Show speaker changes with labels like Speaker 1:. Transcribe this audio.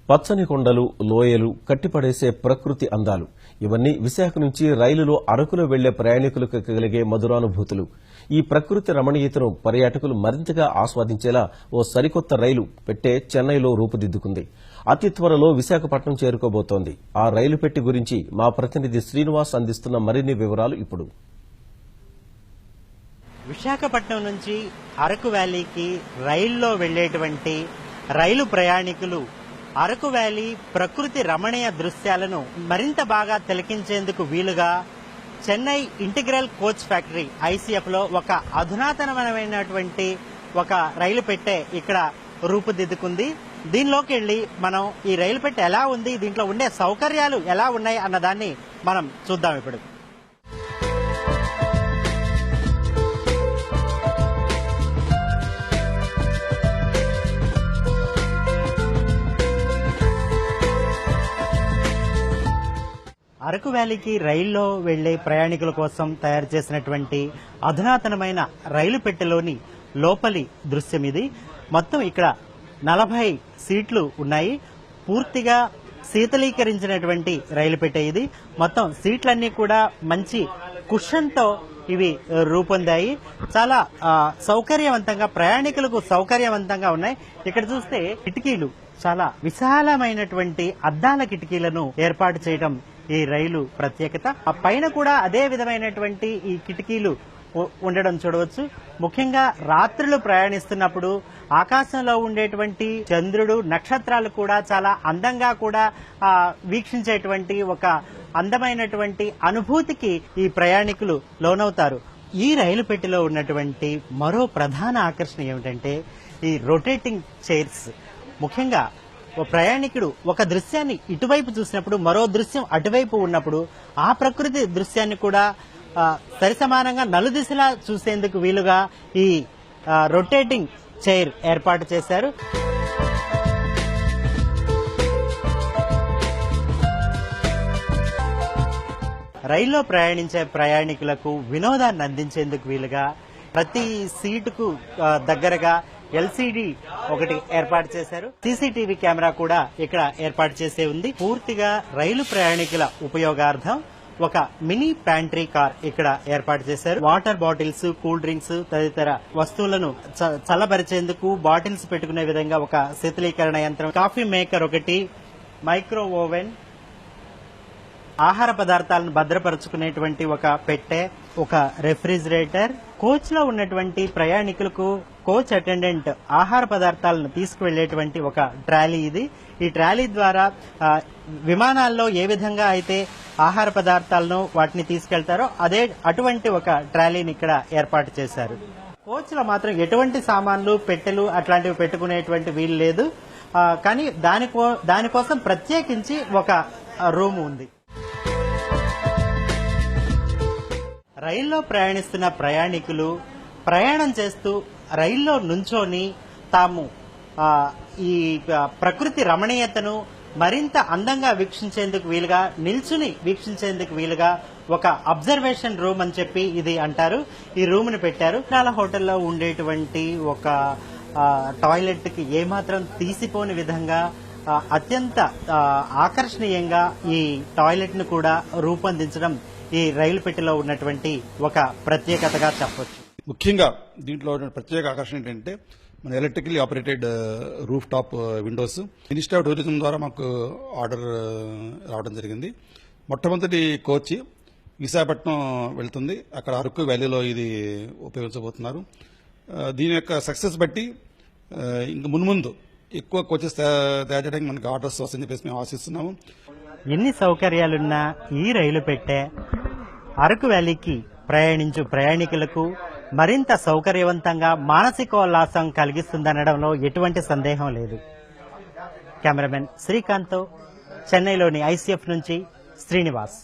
Speaker 1: పచ్చని కొండలు, లోయలు, కట్టిపడేసే ప్రకృతి అందాలు ఇవన్నీ విశాఖ నుంచి రైలులో అరకులో వెళ్లే ప్రయాణికులకు కలిగే మధురానుభూతులు. ఈ ప్రకృతి రమణీయతను పర్యాటకులు మరింతగా ఆస్వాదించేలా ఓ సరికొత్త రైలు పెట్టె చెన్నైలో రూపుదిద్దుకుంది. అతి త్వరలో విశాఖపట్నం చేరుకోబోతోంది. ఆ రైలు పెట్టె గురించి మా ప్రతినిధి శ్రీనివాస్ అందిస్తున్న మరిన్ని వివరాలు ఇప్పుడు.
Speaker 2: విశాఖపట్నం నుంచి అరకు వ్యాలీకి రైల్లో వెళ్లేటువంటి రైలు ప్రయాణికులు అరకు వ్యాలీ ప్రకృతి రమణీయ దృశ్యాలను మరింత బాగా తిలకించేందుకు వీలుగా Chennai integral coach factory ICF లో ఒక అధునాతనమైనటువంటి ఒక రైలు పెట్టె ఇక్కడ రూపుదిద్దుకుంది. దీనిలోకి వెళ్లి మనం ఈ రైలు పెట్టె ఎలా ఉంది, దీంట్లో ఉండే సౌకర్యాలు ఎలా ఉన్నాయి అన్నదాన్ని మనం చూద్దాం ఇప్పుడు. అరకు వ్యాలీకి రైల్లో వెళ్లే ప్రయాణికుల కోసం తయారు చేసినటువంటి అధునాతనమైన రైలు పెట్టెలోని లోపలి దృశ్యం ఇది. మొత్తం ఇక్కడ 40 సీట్లు ఉన్నాయి. పూర్తిగా శీతలీకరించినటువంటి రైలు పెట్టె ఇది. మొత్తం సీట్లన్నీ కూడా మంచి కుషన్తో ఇవి రూపొందాయి. చాలా సౌకర్యవంతంగా, ప్రయాణికులకు సౌకర్యవంతంగా ఉన్నాయి. ఇక్కడ చూస్తే కిటికీలు చాలా విశాలమైనటువంటి అద్దాల కిటికీలను ఏర్పాటు చేయడం ఈ రైలు ప్రత్యేకత. ఆ పైన కూడా అదే విధమైనటువంటి ఈ కిటికీలు ఉండడం చూడవచ్చు. ముఖ్యంగా రాత్రులు ప్రయాణిస్తున్నప్పుడు ఆకాశంలో ఉండేటువంటి చంద్రుడు, నక్షత్రాలు కూడా చాలా అందంగా కూడా వీక్షించేటువంటి ఒక అందమైనటువంటి అనుభూతికి ఈ ప్రయాణికులు లోనవుతారు. ఈ రైలు పెట్టెలో ఉన్నటువంటి మరో ప్రధాన ఆకర్షణ ఏమిటంటే ఈ రొటేటింగ్ చైర్స్. ముఖ్యంగా ప్రయాణికుడు ఒక దృశ్యాన్ని ఇటువైపు చూసినప్పుడు మరో దృశ్యం అటువైపు ఉన్నప్పుడు ఆ ప్రకృతి దృశ్యాన్ని కూడా సరిసమానంగా నలుదిశలా చూసేందుకు వీలుగా ఈ రొటేటింగ్ చైర్ ఏర్పాటు చేశారు. రైల్లో ప్రయాణించే ప్రయాణికులకు వినోదాన్ని అందించేందుకు వీలుగా ప్రతి సీటుకు దగ్గరగా LCD ఒకటి ఏర్పాటు చేశారు. CCTV కెమెరా కూడా ఇక్కడ ఏర్పాటు చేసే ఉంది. పూర్తిగా రైలు ప్రయాణికుల ఉపయోగార్థం ఒక మినీ ప్యాంట్రీ కార్ ఇక్కడ ఏర్పాటు చేశారు. వాటర్ బాటిల్స్, కూల్ డ్రింక్స్ తదితర వస్తువులను చల్లబరిచేందుకు బాటిల్స్ పెట్టుకునే విధంగా ఒక శీతలీకరణ యంత్రం, కాఫీ మేకర్ ఒకటి, మైక్రో ఓవెన్, ఆహార పదార్థాలను భద్రపరుచుకునేటువంటి ఒక పెట్టె, ఒక రెఫ్రిజిరేటర్. కోచ్ లో ఉన్నటువంటి ప్రయాణికులకు కోచ్ అటెండెంట్ ఆహార పదార్థాలను తీసుకువెళ్లేటువంటి ఒక ట్రాలీ ఇది. ఈ ట్రాలీ ద్వారా విమానాల్లో ఏ విధంగా అయితే ఆహార పదార్థాలను వాటిని తీసుకెళ్తారో అటువంటి ఒక ట్రాలీని ఇక్కడ ఏర్పాటు చేశారు. కోచ్ లో మాత్రం ఎటువంటి సామాన్లు, పెట్టెలు అట్లాంటివి పెట్టుకునేటువంటి వీలు లేదు. కానీ దానికోసం ప్రత్యేకించి ఒక రూమ్ ఉంది. రైల్లో ప్రయాణిస్తున్న ప్రయాణికులు ప్రయాణం చేస్తూ రైల్లో నుంచొని తాము ఈ ప్రకృతి రమణీయతను మరింత అందంగా వీక్షించేందుకు వీలుగా, నిల్చుని వీక్షించేందుకు వీలుగా ఒక అబ్జర్వేషన్ రూమ్ అని చెప్పి ఇది అంటారు. ఈ రూమ్ ని పెట్టారు. చాలా హోటల్లో ఉండేటువంటి ఒక టాయిలెట్ కి ఏమాత్రం తీసిపోని విధంగా అత్యంత ఆకర్షణీయంగా ఈ టాయిలెట్ ను కూడా రూపొందించడం ఈ రైలు పెట్టెలో ఉన్నటువంటి ఒక ప్రత్యేకతగా చెప్పొచ్చు.
Speaker 3: ముఖ్యంగా దీంట్లో ప్రత్యేక ఆకర్షణ ఏంటంటే మన electrically operated roof top Windows. Ministry of tourism ద్వారా మాకు ఆర్డర్ రావడం జరిగింది. మొట్టమొదటి కోచ్ విశాఖపట్నం వెళ్తుంది. అక్కడ అరకు వ్యాలీలో ఇది ఉపయోగించబోతున్నారు. దీని యొక్క సక్సెస్ బట్టి ఇంక మున్ముందు ఎక్కువ కోచెస్ తయారు చేయడానికి మనకి ఆర్డర్స్ వస్తాయని చెప్పేసి మేము ఆశిస్తున్నాము.
Speaker 2: ఎన్ని సౌకర్యాలున్నా ఈ రైలు పెట్టె అరకు వ్యాలీకి ప్రయాణించు ప్రయాణికులకు మరింత సౌకర్యవంతంగా మానసికోల్లాసం కలిగిస్తుందనడంలో ఎటువంటి సందేహం లేదు. కెమెరామెన్ శ్రీకాంత్తో చెన్నైలోని ICF నుంచి శ్రీనివాస్.